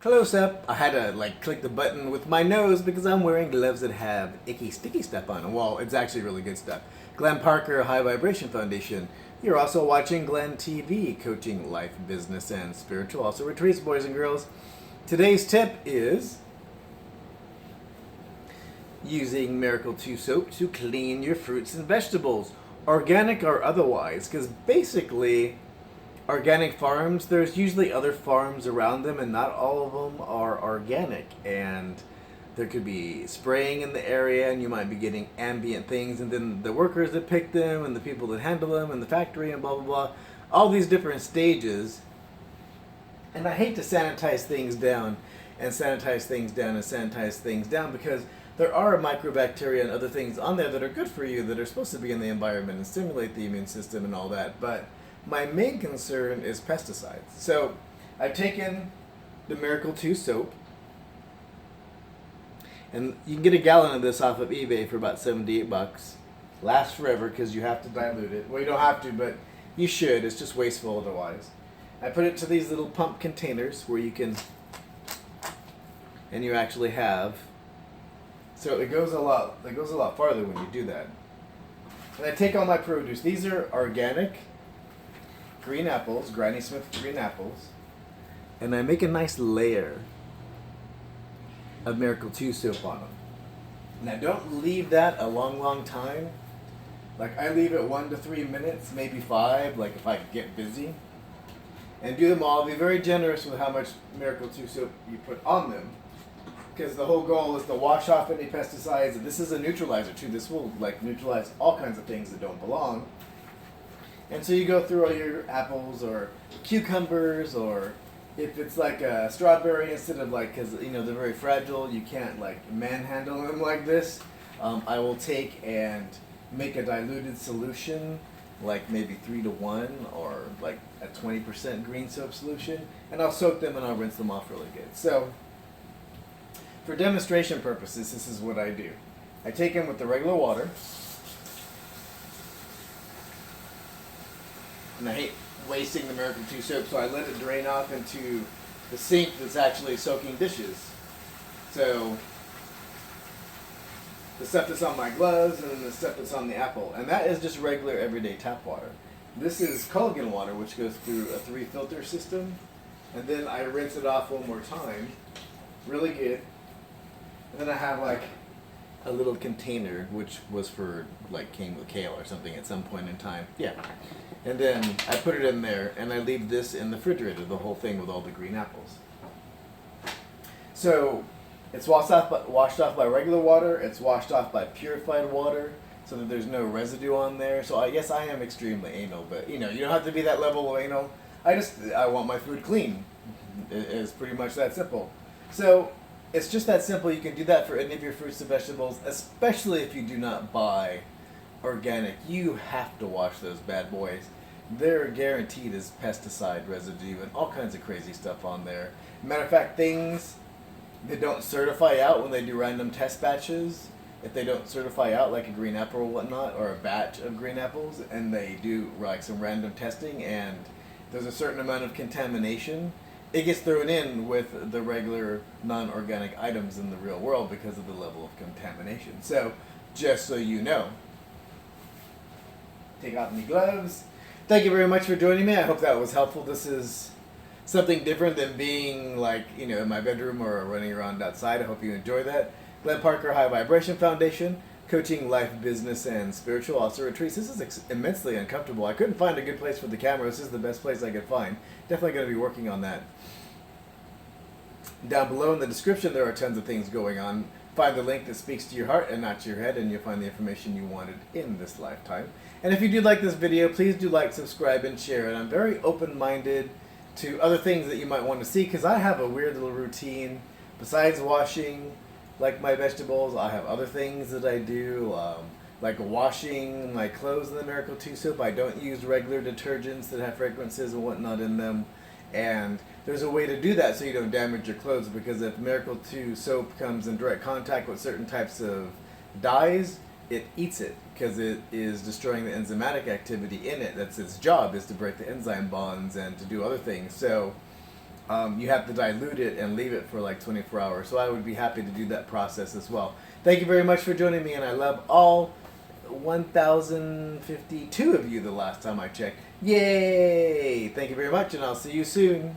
Close up. I had to click the button with my nose because I'm wearing gloves that have icky sticky stuff on them. Well, it's actually really good stuff. Glenn Parker, High Vibration Foundation. You're also watching Glenn TV, coaching life, business, and spiritual. Also retreats, boys and girls. Today's tip is using Miracle 2 soap to clean your fruits and vegetables, organic or otherwise, because basically organic farms, there's usually other farms around them and not all of them are organic, and there could be spraying in the area and you might be getting ambient things, and then the workers that pick them and the people that handle them and the factory and blah blah blah, all these different stages. And I hate to sanitize things down and sanitize things down and sanitize things down, because there are microbacteria and other things on there that are good for you, that are supposed to be in the environment and stimulate the immune system and all that. But my main concern is pesticides. So I've taken the Miracle 2 soap, and you can get a gallon of this off of eBay for about $78. Lasts forever because you have to dilute it. Well, you don't have to, but you should. It's just wasteful otherwise. I put it to these little pump containers where you can, and you actually have, so it goes a lot farther when you do that. And I take all my produce. These are organic green apples, Granny Smith green apples, and I make a nice layer of Miracle 2 soap on them. Now don't leave that a long time. I leave it 1 to 3 minutes, maybe 5, if I get busy. And do them all. Be very generous with how much Miracle 2 soap you put on them, because the whole goal is to wash off any pesticides. And this is a neutralizer too. This will neutralize all kinds of things that don't belong. And so you go through all your apples or cucumbers, or if it's a strawberry, instead of because they're very fragile, you can't manhandle them like this. I will take and make a diluted solution, maybe 3 to 1, or a 20% green soap solution, and I'll soak them and I'll rinse them off really good. So for demonstration purposes, this is what I do. I take them with the regular water. And I hate wasting the Miracle 2 soap, so I let it drain off into the sink that's actually soaking dishes. So the stuff that's on my gloves and then the stuff that's on the apple. And that is just regular everyday tap water. This is Culligan water, which goes through a 3-filter system. And then I rinse it off one more time. Really good. And then I have a little container, which was for came with kale or something at some point in time. Yeah. And then I put it in there, and I leave this in the refrigerator, the whole thing with all the green apples. So it's washed off by regular water. It's washed off by purified water, so that there's no residue on there. So I guess I am extremely anal, but you don't have to be that level of anal. I want my food clean. It's pretty much that simple. So it's just that simple. You can do that for any of your fruits and vegetables, especially if you do not buy organic. You have to wash those bad boys. They're guaranteed as pesticide residue and all kinds of crazy stuff on there. Matter of fact, things that don't certify out when they do random test batches, if they don't certify out a green apple or whatnot, or a batch of green apples, and they do some random testing and there's a certain amount of contamination, it gets thrown in with the regular non-organic items in the real world because of the level of contamination. So just so you know, take off my gloves. Thank you very much for joining me. I hope that was helpful. This is something different than being in my bedroom or running around outside. I hope you enjoy that. Glenn Parker, High Vibration Foundation, coaching life, business, and spiritual. Also retreats. This is immensely uncomfortable. I couldn't find a good place for the camera. This is the best place I could find. Definitely going to be working on that. Down below in the description, there are tons of things going on. Find the link that speaks to your heart and not to your head, and you'll find the information you wanted in this lifetime. And if you do like this video, please do subscribe, and share it. I'm very open-minded to other things that you might want to see, because I have a weird little routine. Besides washing my vegetables, I have other things that I do, washing my clothes in the Miracle 2 soap. I don't use regular detergents that have fragrances and whatnot in them. And there's a way to do that so you don't damage your clothes, because if Miracle 2 soap comes in direct contact with certain types of dyes, it eats it, because it is destroying the enzymatic activity in it. That's its job, is to break the enzyme bonds and to do other things. So you have to dilute it and leave it for like 24 hours. So I would be happy to do that process as well. Thank you very much for joining me, and I love all 1,052 of you the last time I checked. Yay! Thank you very much, and I'll see you soon.